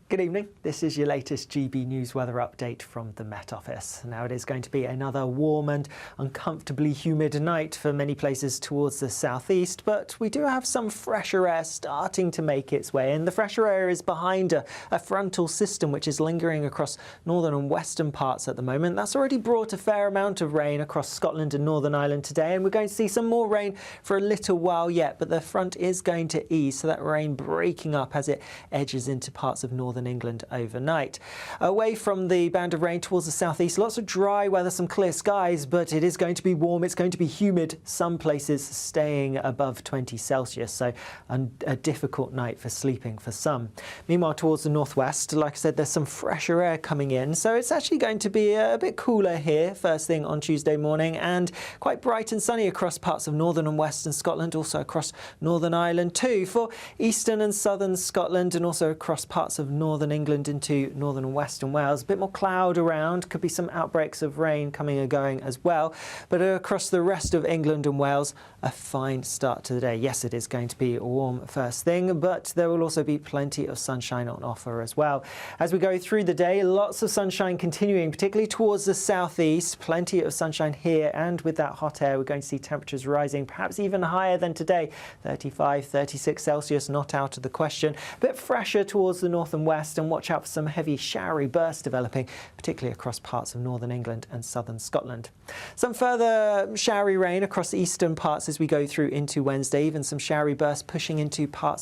Good evening. This is your latest GB News weather update from the Met Office. Now, it is going to be another warm and uncomfortably humid night for many places towards the southeast, but we do have some fresher air starting to make its way in. The fresher air is behind a frontal system which is lingering across northern and western parts at the moment. That's already brought a fair amount of rain across Scotland and Northern Ireland today, and we're going to see some more rain for a little while yet, but the front is going to ease, so that rain breaking up as it edges into parts of northern England overnight. Away from the band of rain towards the southeast, lots of dry weather, some clear skies, but it is going to be warm, it's going to be humid, some places staying above 20 Celsius, so a difficult night for sleeping for some. Meanwhile, towards the northwest, like I said, there's some fresher air coming in, so it's actually going to be a bit cooler here first thing on Tuesday morning, and quite bright and sunny across parts of northern and western Scotland, also across Northern Ireland too. For eastern and southern Scotland, and also across parts of northern northern England into northern and western Wales. A bit more cloud around, could be some outbreaks of rain coming and going as well. But across the rest of England and Wales, a fine start to the day. Yes, it is going to be a warm first thing, but there will also be plenty of sunshine on offer as well. As we go through the day, lots of sunshine continuing, particularly towards the southeast. Plenty of sunshine here, and with that hot air, we're going to see temperatures rising, perhaps even higher than today. 35, 36 Celsius, not out of the question. A bit fresher towards the north and west, and watch out for some heavy showery bursts developing, particularly across parts of northern England and southern Scotland. Some further showery rain across the eastern parts as we go through into Wednesday, even some showery bursts pushing into parts of